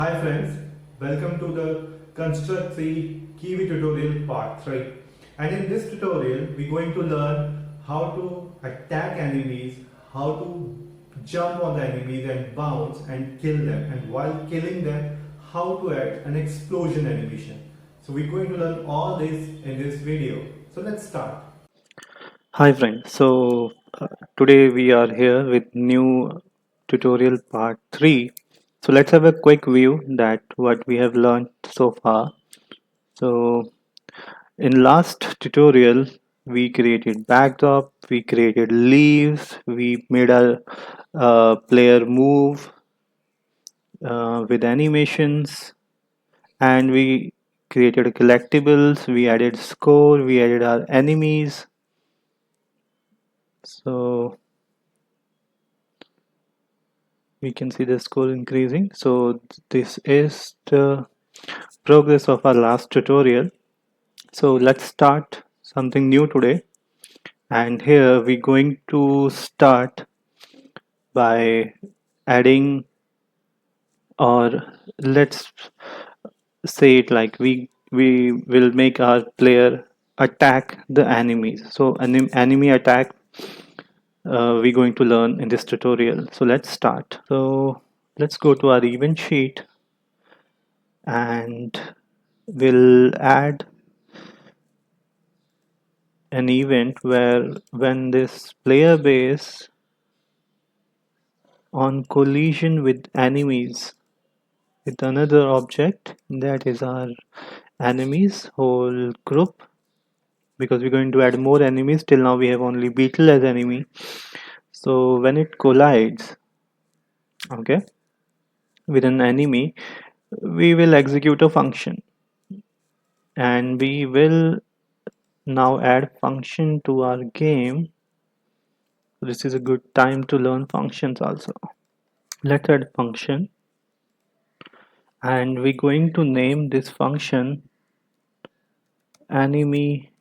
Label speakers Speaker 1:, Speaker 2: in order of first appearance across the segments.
Speaker 1: Hi friends, welcome to the Construct 3 Kiwi tutorial part 3. And in this tutorial, we're going to learn how to attack enemies, how to jump on the enemies and bounce and kill them. And while killing them, how to add an explosion animation. So we're going to learn all this in this video. So let's start.
Speaker 2: Hi friends, today we are here with new tutorial part 3. So let's have a quick view that what we have learned so far. So in last tutorial we created backdrop, we created leaves, we made a player move with animations, and we created collectibles, we added score, we added our enemies. So we can see the score increasing. So this is the progress of our last tutorial. So let's start something new today, and here we're going to start by adding, or let's say it like we will make our player attack the enemies. So an enemy attack we're going to learn in this tutorial. So let's start. So let's go to our event sheet, and we'll add an event where when this player base on collision with enemies with another object, that is our enemies whole group, because we're going to add more enemies. Till now we have only beetle as enemy. So when it collides, okay, with an enemy, we will execute a function, and we will now add function to our game. This is a good time to learn functions also. Let's add function, and we're going to name this function enemy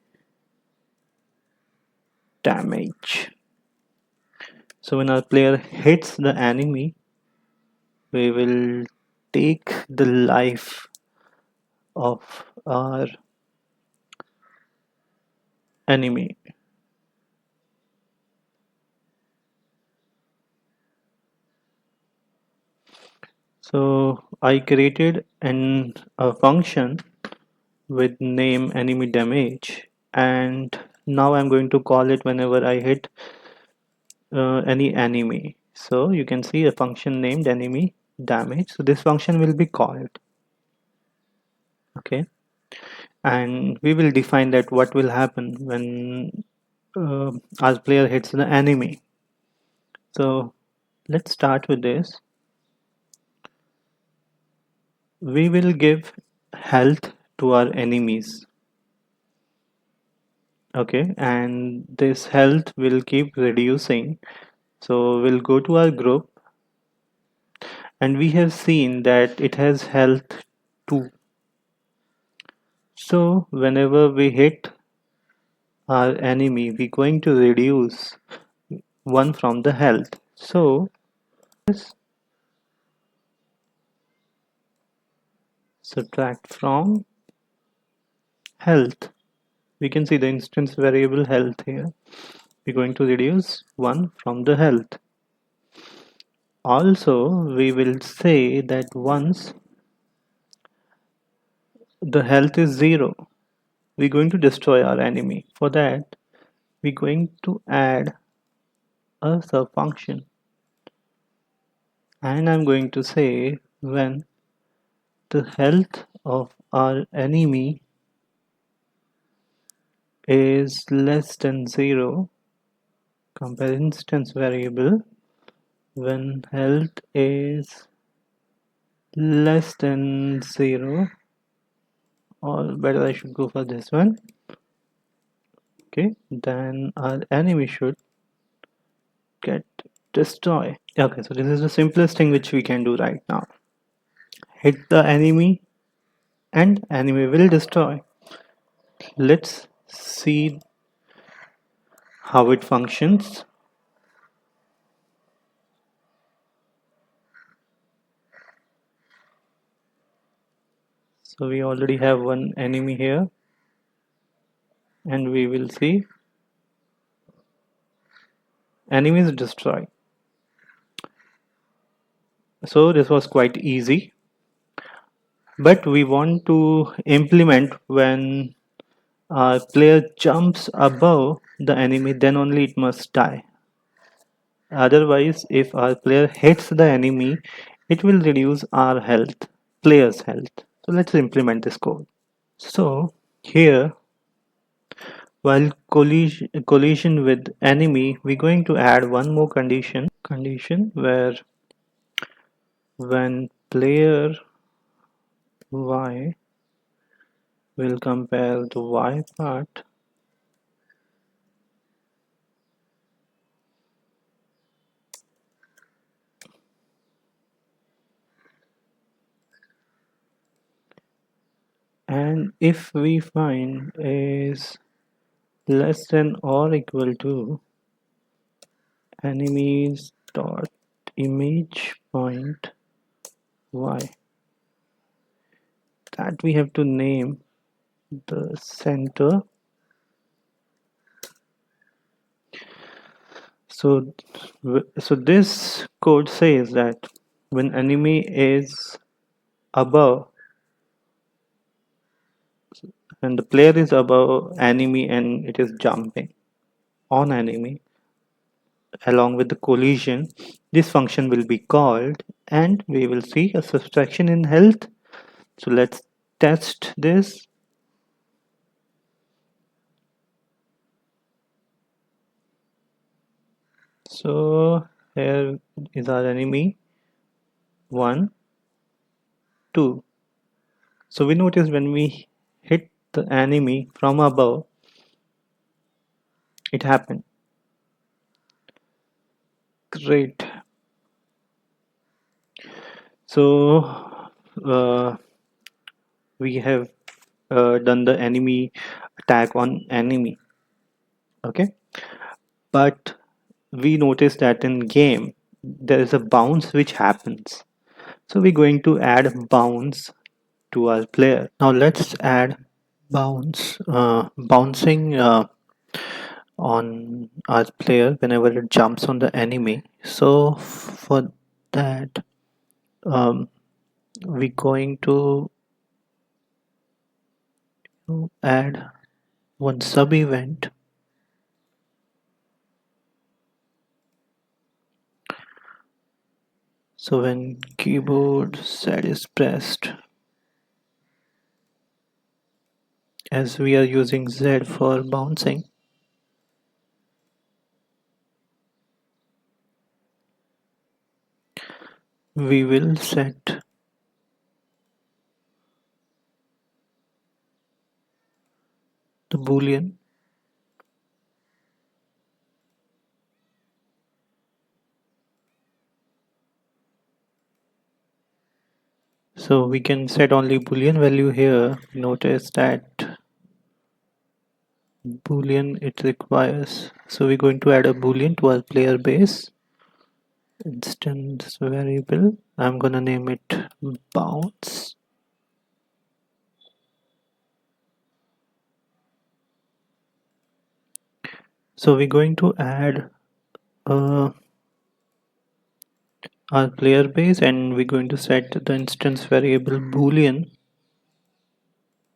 Speaker 2: damage. So when our player hits the enemy, we will take the life of our enemy. So I created a function with name enemy damage, and now I'm going to call it whenever I hit any enemy. So you can see a function named enemy damage. So this function will be called, okay, and we will define that what will happen when our player hits the enemy. So let's start with this. We will give health to our enemies, okay, and this health will keep reducing. So we'll go to our group, and we have seen that it has health 2. So whenever we hit our enemy, we're going to reduce 1 from the health. So let's subtract from health. We can see the instance variable health here. We're going to reduce 1 from the health. Also, we will say that once the health is 0, we're going to destroy our enemy. For that, we're going to add a sub function, and I'm going to say when the health of our enemy is less than 0, compare instance variable, when health is less than 0, or better I should go for this one, okay, then our enemy should get destroyed. Okay, so this is the simplest thing which we can do right now. Hit the enemy and enemy will destroy. Let's see how it functions. So we already have one enemy here, and we will see enemies destroy. So this was quite easy, but we want to implement when our player jumps above the enemy, then only it must die. Otherwise, if our player hits the enemy, it will reduce our health, player's health. So let's implement this code. So here, while collision with enemy, we're going to add one more condition where when player y will compare the y part and if we find is less than or equal to enemies dot image point y, that we have to name the center. So so this code says that when enemy is above and the player is above enemy and it is jumping on enemy along with the collision, this function will be called and we will see a subtraction in health. So let's test this. So here is our enemy 1, 2. So we notice when we hit the enemy from above, it happened. Great. So we have done the enemy attack on enemy. Okay, but we notice that in game there is a bounce which happens. So we're going to add bounce to our player. Now let's add bouncing on our player whenever it jumps on the enemy. So for that, um, we're going to add one sub event. So when keyboard Z is pressed, as we are using Z for bouncing, we will set the boolean so we can set only boolean value here. Notice that boolean it requires, so we're going to add a boolean to our player base instance variable. I'm gonna name it bounce. So we're going to add our player base and we're going to set the instance variable boolean.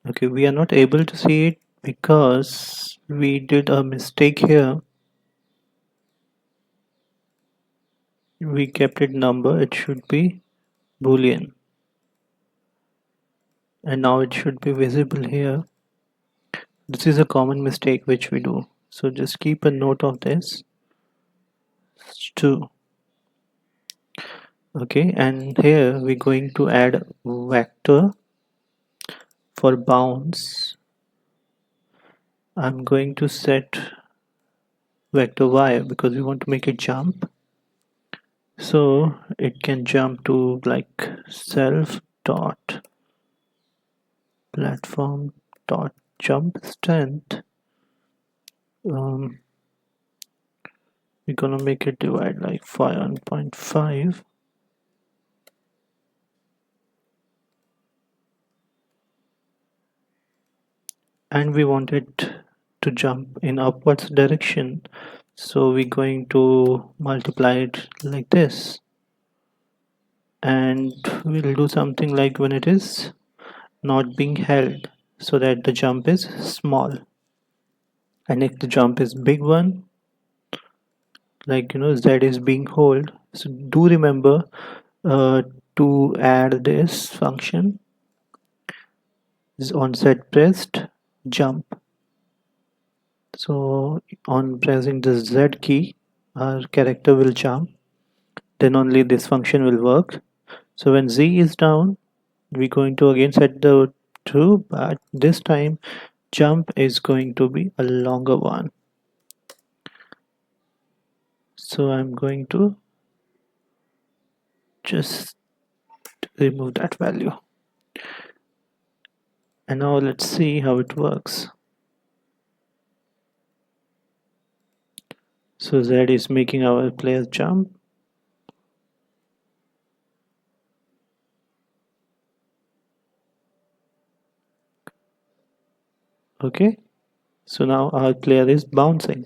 Speaker 2: Okay, we are not able to see it because we did a mistake here. We kept it number, it should be boolean, and now it should be visible here. This is a common mistake which we do, so just keep a note of this too. Okay, and here we're going to add vector for bounce. I'm going to set vector y because we want to make it jump, so it can jump to like self dot platform dot jump strength. We're gonna make it divide like 5.5. and we want it to jump in upwards direction, so we're going to multiply it like this, and we'll do something like when it is not being held, so that the jump is small, and if the jump is big one, like z is being hold, so do remember uh, to add this function is on z pressed jump. So on pressing the z key, our character will jump, then only this function will work. So when z is down, we're going to again set the true, but this time jump is going to be a longer one. So I'm going to just remove that value. And now let's see how it works. So Z is making our players jump. Okay, so now our player is bouncing.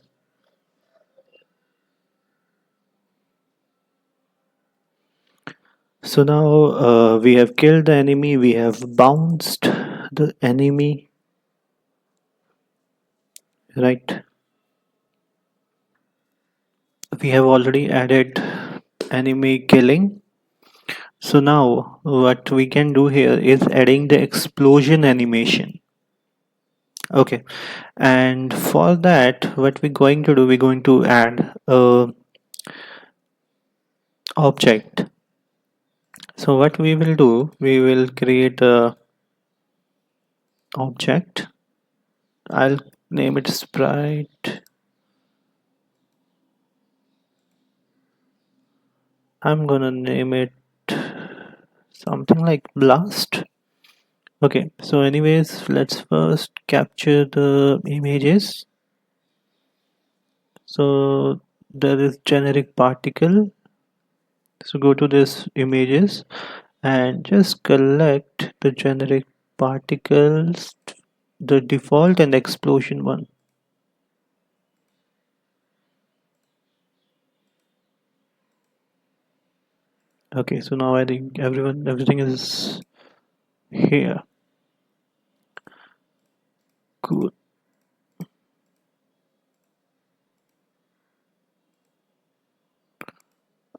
Speaker 2: So now we have killed the enemy, we have bounced the enemy, right? We have already added enemy killing. So now what we can do here is adding the explosion animation. Okay, and for that what we're going to do, we're going to add a object. So what we will do, we will create a object. I'll name it sprite. I'm gonna name it something like blast. Okay, so anyways, let's first capture the images. So there is generic particle. So go to this images and just collect the generic particles, the default and explosion one. Okay, so now I think everything is here. Cool.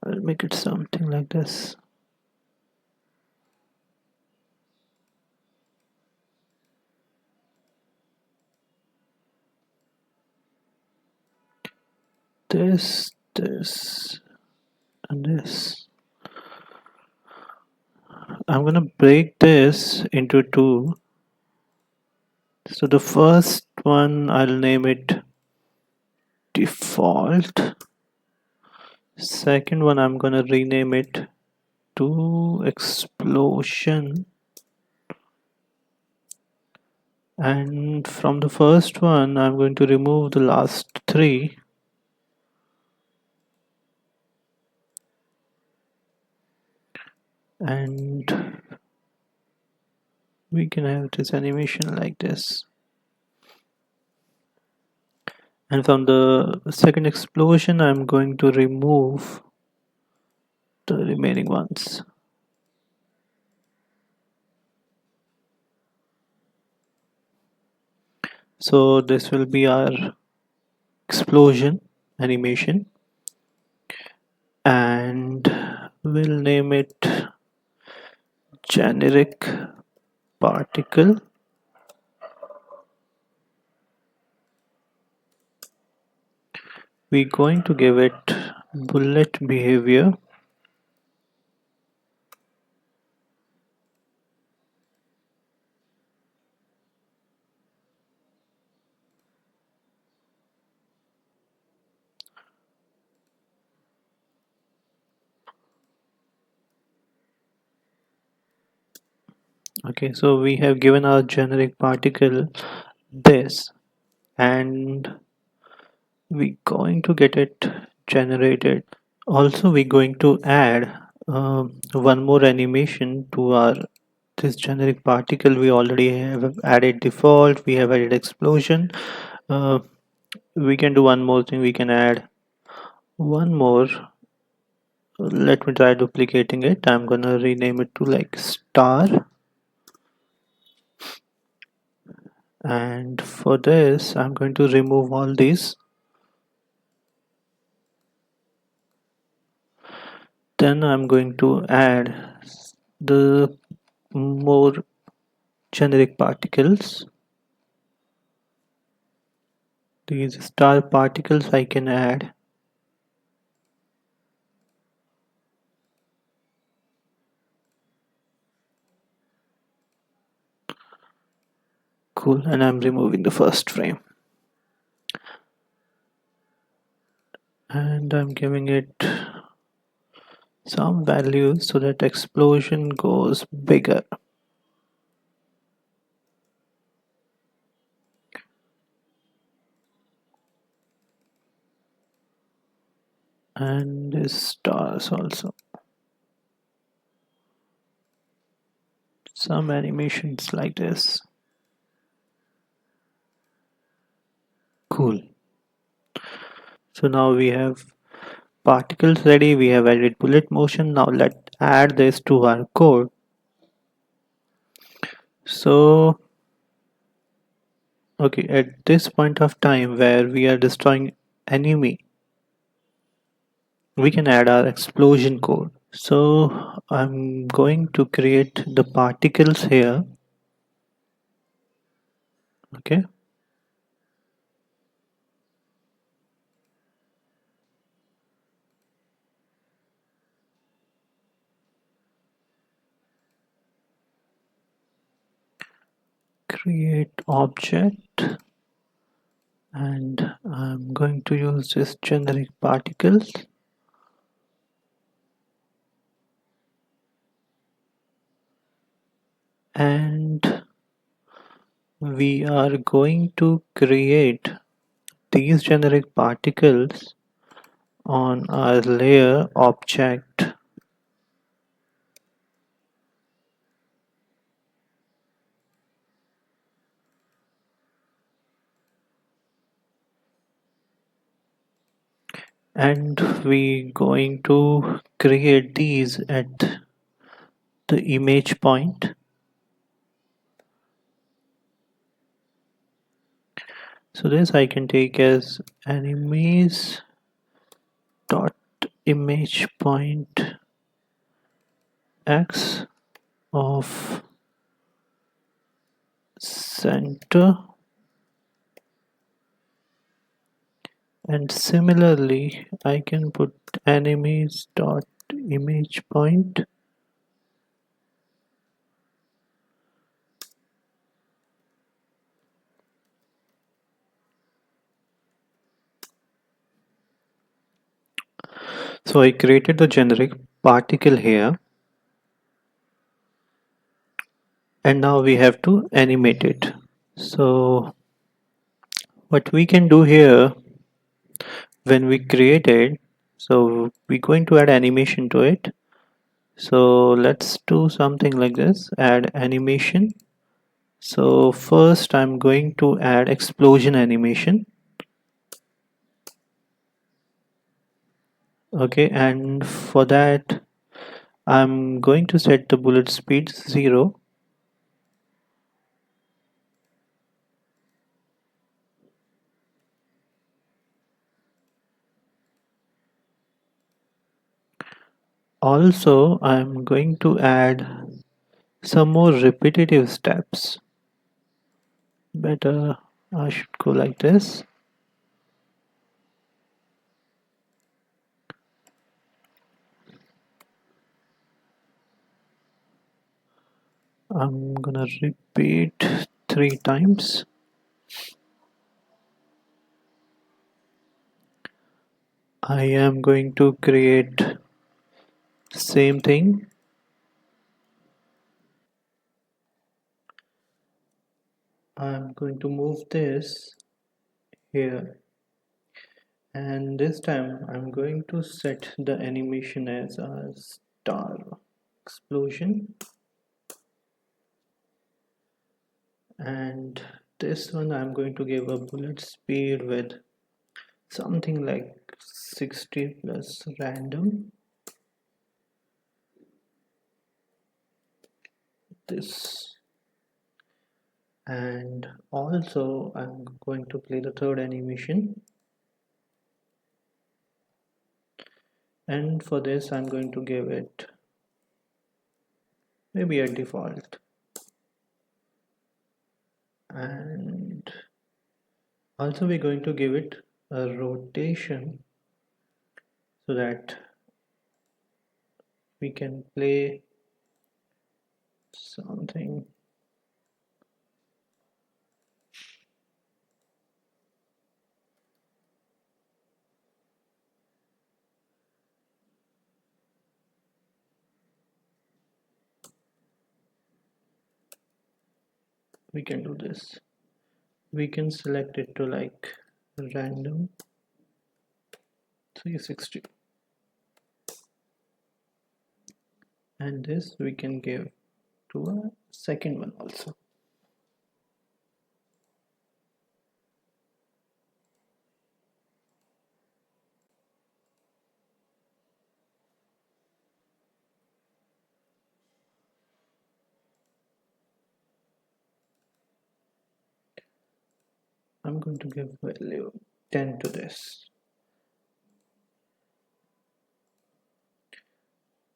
Speaker 2: I'll make it something like this. This, and this. I'm gonna break this into two. So the first one, I'll name it default. Second one, I'm gonna rename it to explosion. And from the first one, I'm going to remove the last three. And we can have this animation like this. And from the second explosion, I'm going to remove the remaining ones. So this will be our explosion animation, and we'll name it generic particle. We're going to give it bullet behavior. Okay, so we have given our generic particle this, and we're going to get it generated. Also, we're going to add one more animation to our this generic particle. We already have added default, we have added explosion. We can do one more thing, we can add one more. Let me try duplicating it. I'm gonna rename it to like star, and for this I'm going to remove all these. Then I'm going to add the more generic particles. These star particles I can add. Cool, and I'm removing the first frame. And I'm giving it some values so that explosion goes bigger. And this stars also. Some animations like this. Cool. So now we have particles ready, we have added bullet motion. Now let's add this to our code. So okay, at this point of time where we are destroying enemy, we can add our explosion code. So I'm going to create the particles here. Okay, create object, and I'm going to use this generic particles, and we are going to create these generic particles on our layer object. And we going to create these at the image point. So this I can take as enemies dot image point x of center, and similarly I can put enemies dot image point so I created the generic particle here, and now we have to animate it. So what we can do here, when we create it, so we're going to add animation to it. So let's do something like this, add animation. So first I'm going to add explosion animation. Okay, and for that I'm going to set the bullet speed 0. Also I'm going to add some more repetitive steps. Better I should go like this. I'm gonna repeat 3 times. I am going to create same thing. I'm going to move this here, and this time I'm going to set the animation as a star explosion. and this one I'm going to give a bullet speed with something like 60 plus random. This, and also I'm going to play the third animation, and for this I'm going to give it maybe a default, and also we're going to give it a rotation so that we can play something. We can do this. We can select it to like random 360, and this we can give to a second one also. I'm going to give value 10 to this.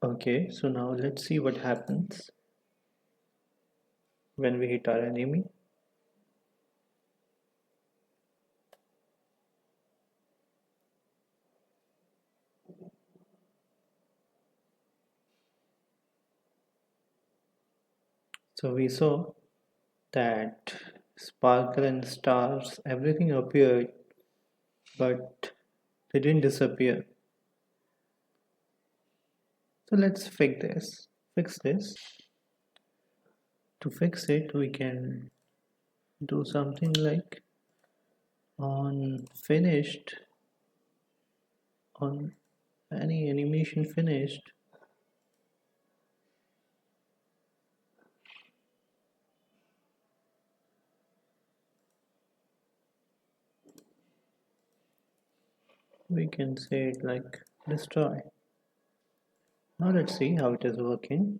Speaker 2: Okay, so now let's see what happens when we hit our enemy. So we saw that sparkle and stars, everything appeared, but they didn't disappear. So let's fix this. To fix it, we can do something like on finished, on any animation finished, we can say it like destroy. Now let's see how it is working.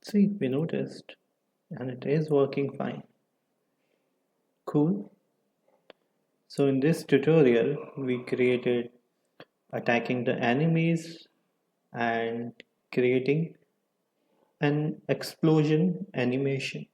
Speaker 2: See, we noticed, and it is working fine. Cool. So in this tutorial, we created attacking the enemies and creating an explosion animation.